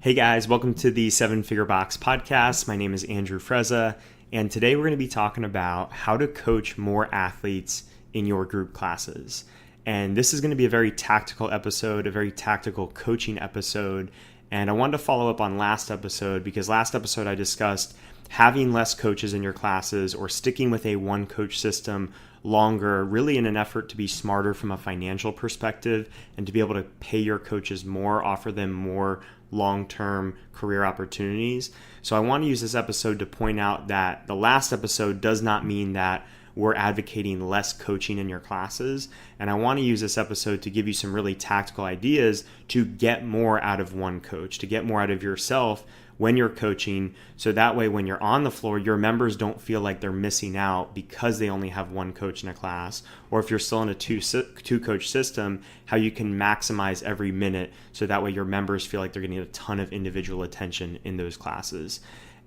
Hey guys, welcome to the Seven Figure Box podcast. My name is Andrew Frezza, and today we're going to be talking about how to coach more athletes in your group classes. And this is going to be a very tactical episode, a very tactical coaching episode. And I wanted to follow up on last episode because last episode I discussed having less coaches in your classes or sticking with a one coach system longer, really in an effort to be smarter from a financial perspective and to be able to pay your coaches more, offer them more long-term career opportunities. So I want to use this episode to point out that the last episode does not mean that we're advocating less coaching in your classes. And I want to use this episode to give you some really tactical ideas to get more out of one coach, to get more out of yourself when you're coaching. So that way, when you're on the floor, your members don't feel like they're missing out because they only have one coach in a class. Or if you're still in a two coach system, how you can maximize every minute. So that way your members feel like they're getting a ton of individual attention in those classes.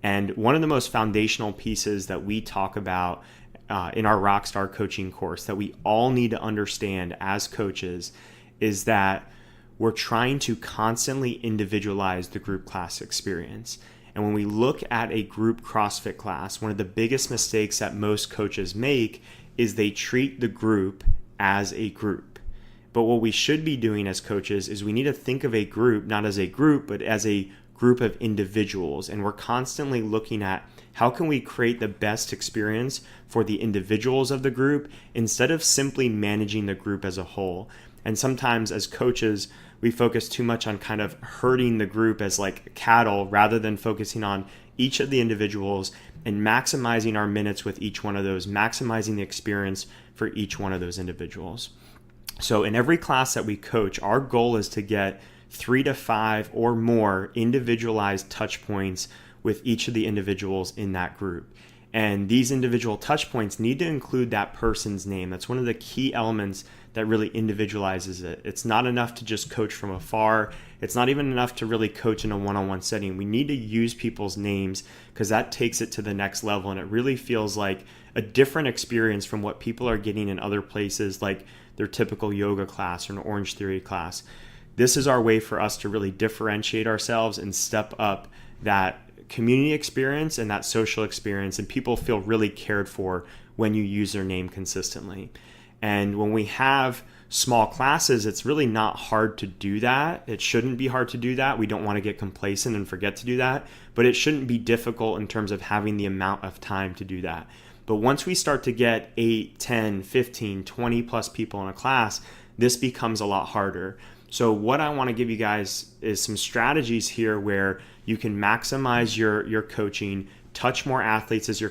And one of the most foundational pieces that we talk about in our Rockstar coaching course that we all need to understand as coaches is that we're trying to constantly individualize the group class experience. And when we look at a group CrossFit class, one of the biggest mistakes that most coaches make is they treat the group as a group. But what we should be doing as coaches is we need to think of a group not as a group, but as a group of individuals. And we're constantly looking at how can we create the best experience for the individuals of the group instead of simply managing the group as a whole. And sometimes as coaches, we focus too much on kind of herding the group as like cattle rather than focusing on each of the individuals and maximizing our minutes with each one of those, maximizing the experience for each one of those individuals. So in every class that we coach, our goal is to get 3 to 5 or more individualized touch points with each of the individuals in that group. And these individual touch points need to include that person's name. That's one of the key elements that really individualizes it. It's not enough to just coach from afar. It's not even enough to really coach in a one-on-one setting. We need to use people's names because that takes it to the next level. And it really feels like a different experience from what people are getting in other places like their typical yoga class or an Orange Theory class. This is our way for us to really differentiate ourselves and step up that community experience and that social experience, and people feel really cared for when you use their name consistently. And when we have small classes, it's really not hard to do that. It shouldn't be hard to do that. We don't want to get complacent and forget to do that, but it shouldn't be difficult in terms of having the amount of time to do that. But once we start to get 8, 10, 15, 20 plus people in a class, this becomes a lot harder. So what I want to give you guys is some strategies here where you can maximize your coaching, touch more athletes as your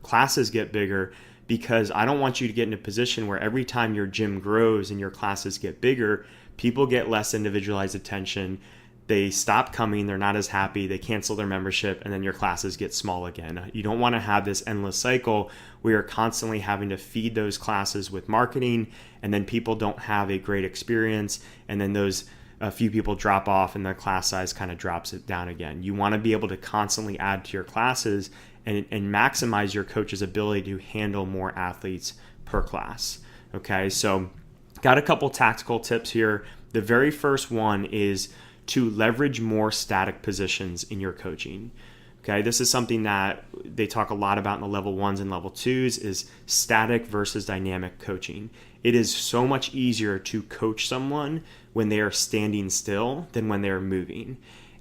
classes get bigger, because I don't want you to get in a position where every time your gym grows and your classes get bigger, people get less individualized attention. They stop coming, they're not as happy, they cancel their membership, and then your classes get small again. You don't want to have this endless cycle where you're constantly having to feed those classes with marketing, and then people don't have a great experience, and then a few people drop off and the class size kind of drops it down again. You want to be able to constantly add to your classes and maximize your coach's ability to handle more athletes per class. Okay, so got a couple tactical tips here. The very first one is to leverage more static positions in your coaching. Okay, this is something that they talk a lot about in the level 1s and level 2s is static versus dynamic coaching. It is so much easier to coach someone when they are standing still than when they are moving.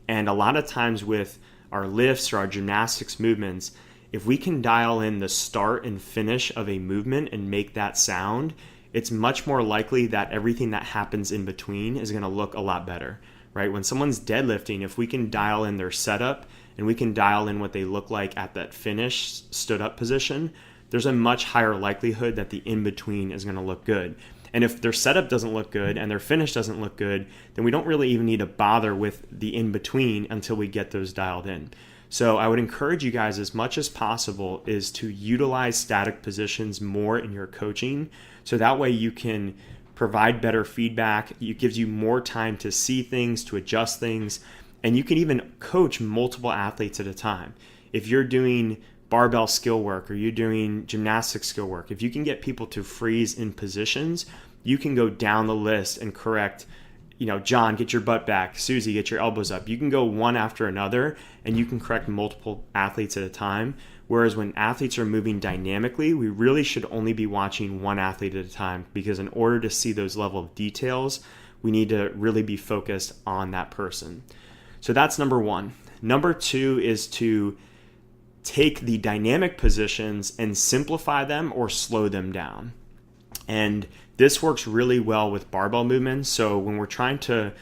And a lot of times with our lifts or our gymnastics movements, if we can dial in the start and finish of a movement and make that sound, it's much more likely that everything that happens in between is going to look a lot better, right? When someone's deadlifting, if we can dial in their setup and we can dial in what they look like at that finish stood up position, there's a much higher likelihood that the in-between is going to look good. And if their setup doesn't look good and their finish doesn't look good, then we don't really even need to bother with the in-between until we get those dialed in. So I would encourage you guys as much as possible is to utilize static positions more in your coaching. So that way you can provide better feedback. It gives you more time to see things, to adjust things, and you can even coach multiple athletes at a time. If you're doing barbell skill work or you're doing gymnastics skill work, if you can get people to freeze in positions, you can go down the list and correct John, get your butt back. Susie, get your elbows up. You can go one after another and you can correct multiple athletes at a time. Whereas when athletes are moving dynamically, we really should only be watching one athlete at a time, because in order to see those level of details, we need to really be focused on that person. So that's number one. Number two is to take the dynamic positions and simplify them or slow them down. And this works really well with barbell movements. So when we're trying to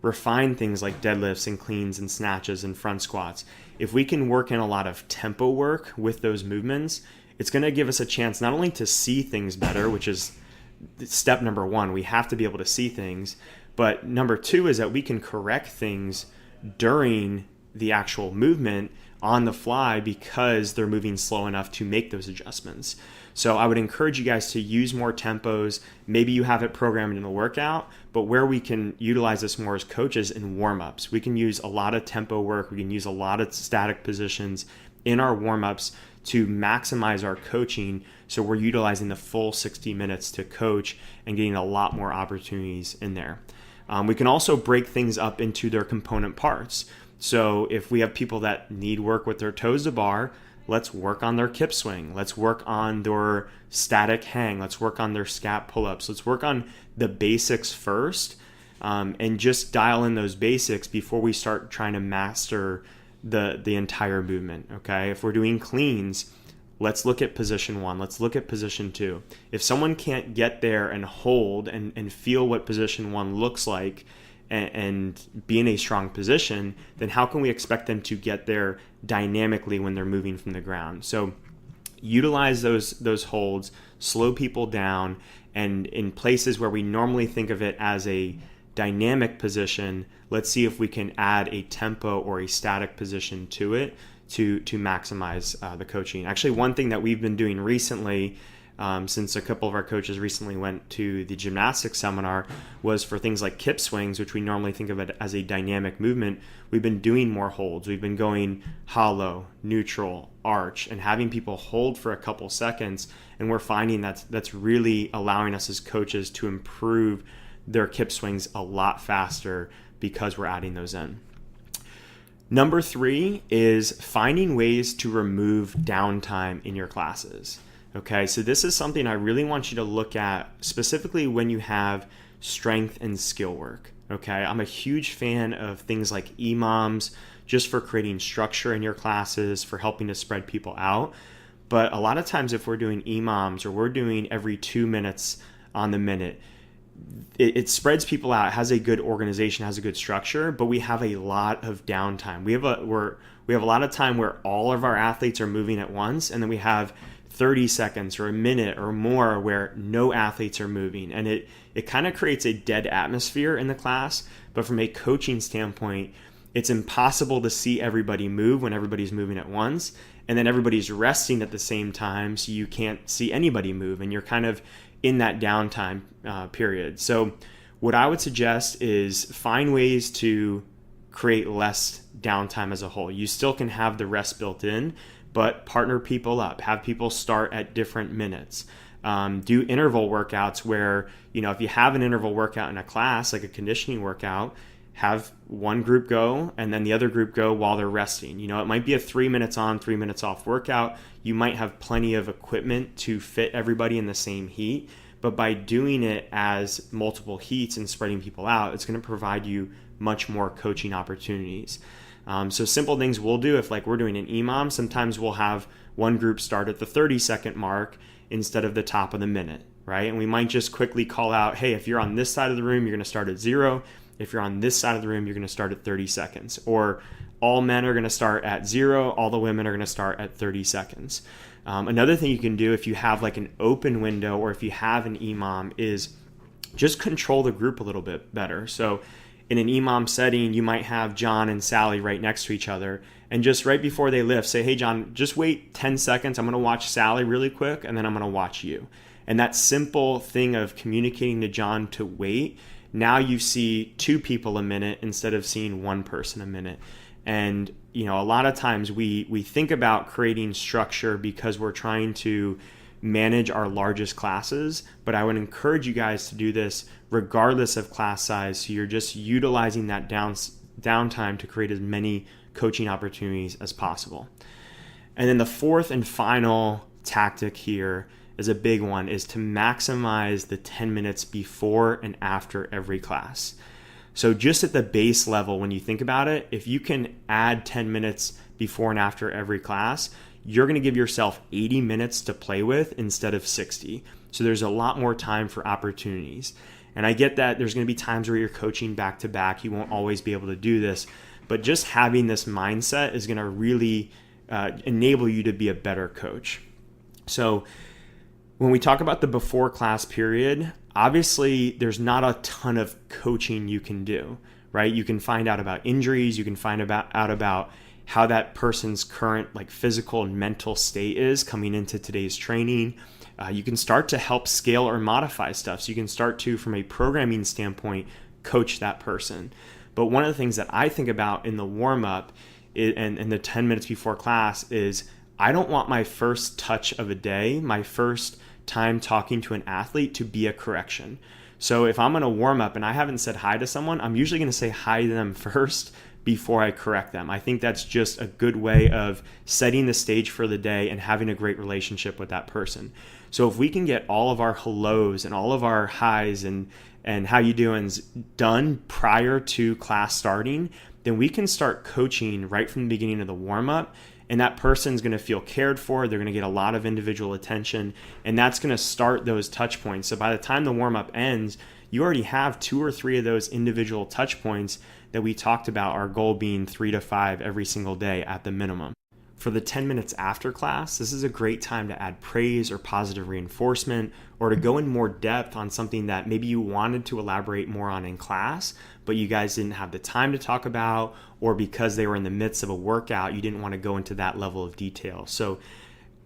refine things like deadlifts and cleans and snatches and front squats, if we can work in a lot of tempo work with those movements, it's going to give us a chance not only to see things better, which is step number one, we have to be able to see things, but number two is that we can correct things during the actual movement on the fly because they're moving slow enough to make those adjustments. So I would encourage you guys to use more tempos. Maybe you have it programmed in the workout, but where we can utilize this more as coaches in warm-ups. We can use a lot of tempo work. We can use a lot of static positions in our warm-ups to maximize our coaching, so we're utilizing the full 60 minutes to coach and getting a lot more opportunities in there. We can also break things up into their component parts. So if we have people that need work with their toes to bar, let's work on their kip swing. Let's work on their static hang. Let's work on their scap pull-ups. Let's work on the basics first, and just dial in those basics before we start trying to master the entire movement. Okay, if we're doing cleans, let's look at position one. Let's look at position two. If someone can't get there and hold and feel what position one looks like and be in a strong position, then how can we expect them to get there dynamically when they're moving from the ground? So utilize those holds, slow people down, and in places where we normally think of it as a dynamic position, let's see if we can add a tempo or a static position to it to maximize the coaching. Actually, one thing that we've been doing recently, since a couple of our coaches recently went to the gymnastics seminar, was for things like kip swings, which we normally think of it as a dynamic movement. We've been doing more holds. We've been going hollow, neutral, arch, and having people hold for a couple seconds. And we're finding that's really allowing us as coaches to improve their kip swings a lot faster because we're adding those in. Number three is finding ways to remove downtime in your classes. Okay, so this is something I really want you to look at specifically when you have strength and skill work. Okay, I'm a huge fan of things like EMOMs, just for creating structure in your classes, for helping to spread people out. But a lot of times if we're doing EMOMs or we're doing every 2 minutes on the minute, it spreads people out. It has a good organization, has a good structure, but we have a lot of downtime. We have a lot of time where all of our athletes are moving at once, and then we have 30 seconds or a minute or more where no athletes are moving. And it kind of creates a dead atmosphere in the class. But from a coaching standpoint, it's impossible to see everybody move when everybody's moving at once. And then everybody's resting at the same time, so you can't see anybody move. And you're kind of in that downtime period. So what I would suggest is find ways to create less downtime as a whole. You still can have the rest built in, but partner people up, have people start at different minutes. Do interval workouts where, if you have an interval workout in a class, like a conditioning workout, have one group go and then the other group go while they're resting. It might be a 3 minutes on, 3 minutes off workout. You might have plenty of equipment to fit everybody in the same heat, but by doing it as multiple heats and spreading people out, it's going to provide you much more coaching opportunities. So simple things we'll do, if like we're doing an EMOM, sometimes we'll have one group start at the 30-second mark instead of the top of the minute, right? And we might just quickly call out, hey, if you're on this side of the room, you're going to start at 0. If you're on this side of the room, you're going to start at 30 seconds. Or all men are going to start at 0, all the women are going to start at 30 seconds. Another thing you can do if you have like an open window or if you have an EMOM is just control the group a little bit better. So in an EMOM setting, you might have John and Sally right next to each other. And just right before they lift, say, hey, John, just wait 10 seconds. I'm going to watch Sally really quick, and then I'm going to watch you. And that simple thing of communicating to John to wait, now you see 2 people a minute instead of seeing 1 person a minute. And, a lot of times we think about creating structure because we're trying to manage our largest classes, but I would encourage you guys to do this regardless of class size. So you're just utilizing that downtime to create as many coaching opportunities as possible. And then the fourth and final tactic here is a big one, is to maximize the 10 minutes before and after every class. So just at the base level, when you think about it, if you can add 10 minutes before and after every class, you're going to give yourself 80 minutes to play with instead of 60. So there's a lot more time for opportunities. And I get that there's going to be times where you're coaching back to back. You won't always be able to do this, but just having this mindset is going to really enable you to be a better coach. So when we talk about the before class period, obviously there's not a ton of coaching you can do, right? You can find out about injuries. You can find out about how that person's current physical and mental state is coming into today's training. You can start to help scale or modify stuff. So you can start to, from a programming standpoint, coach that person. But one of the things that I think about in the warm-up and the 10 minutes before class is I don't want my first touch of a day, my first time talking to an athlete, to be a correction. So if I'm going to warm up and I haven't said hi to someone, I'm usually going to say hi to them first before I correct them. I think that's just a good way of setting the stage for the day and having a great relationship with that person. So if we can get all of our hellos and all of our highs and how you doing's done prior to class starting, then we can start coaching right from the beginning of the warm-up. And that person's going to feel cared for. They're going to get a lot of individual attention, and that's going to start those touch points. So by the time the warm-up ends, you already have 2 or 3 of those individual touch points that we talked about, our goal being 3 to 5 every single day at the minimum. For the 10 minutes after class, this is a great time to add praise or positive reinforcement, or to go in more depth on something that maybe you wanted to elaborate more on in class, but you guys didn't have the time to talk about, or because they were in the midst of a workout, you didn't want to go into that level of detail. So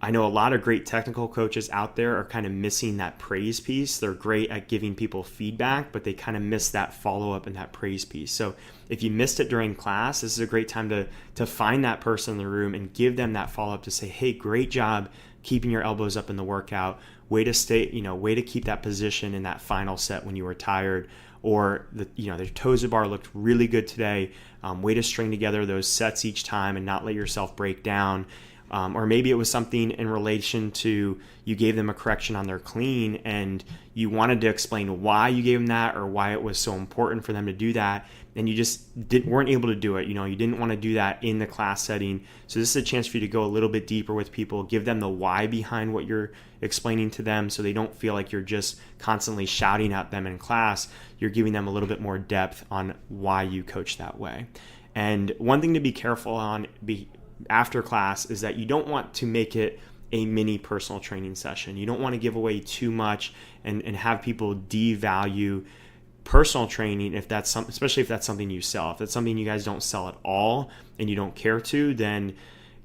I know a lot of great technical coaches out there are kind of missing that praise piece. They're great at giving people feedback, but they kind of miss that follow-up and that praise piece. So if you missed it during class, this is a great time to find that person in the room and give them that follow-up to say, hey, great job keeping your elbows up in the workout. Way to keep that position in that final set when you were tired. Or the toes to bar looked really good today. Way to string together those sets each time and not let yourself break down. Or maybe it was something in relation to you gave them a correction on their clean and you wanted to explain why you gave them that or why it was so important for them to do that, and you just weren't able to do it. You didn't want to do that in the class setting. So this is a chance for you to go a little bit deeper with people, give them the why behind what you're explaining to them so they don't feel like you're just constantly shouting at them in class. You're giving them a little bit more depth on why you coach that way. And one thing to be careful on after class is that you don't want to make it a mini personal training session. You don't want to give away too much and have people devalue personal training especially if that's something you sell. If that's something you guys don't sell at all and you don't care to, then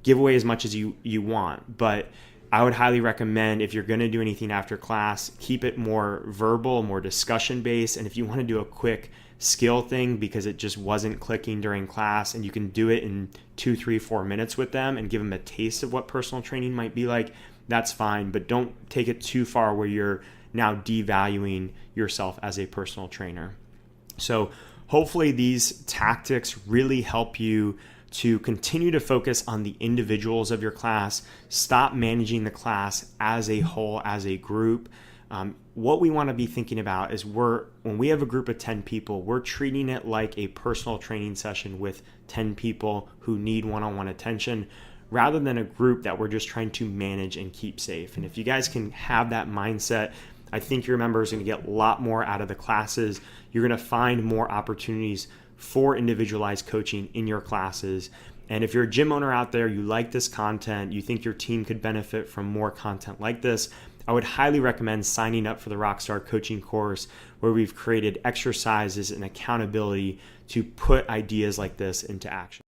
give away as much as you want. But I would highly recommend, if you're going to do anything after class, keep it more verbal, more discussion based. And if you want to do a quick skill thing because it just wasn't clicking during class and you can do it in 2, 3, 4 minutes with them and give them a taste of what personal training might be like, that's fine. But don't take it too far where you're now devaluing yourself as a personal trainer. So hopefully these tactics really help you to continue to focus on the individuals of your class. Stop managing the class as a whole, as a group. What we want to be thinking about is when we have a group of 10 people, we're treating it like a personal training session with 10 people who need one-on-one attention, rather than a group that we're just trying to manage and keep safe. And if you guys can have that mindset, I think your members are going to get a lot more out of the classes. You're going to find more opportunities for individualized coaching in your classes. And if you're a gym owner out there, you like this content, you think your team could benefit from more content like this, I would highly recommend signing up for the Rockstar Coaching course, where we've created exercises and accountability to put ideas like this into action.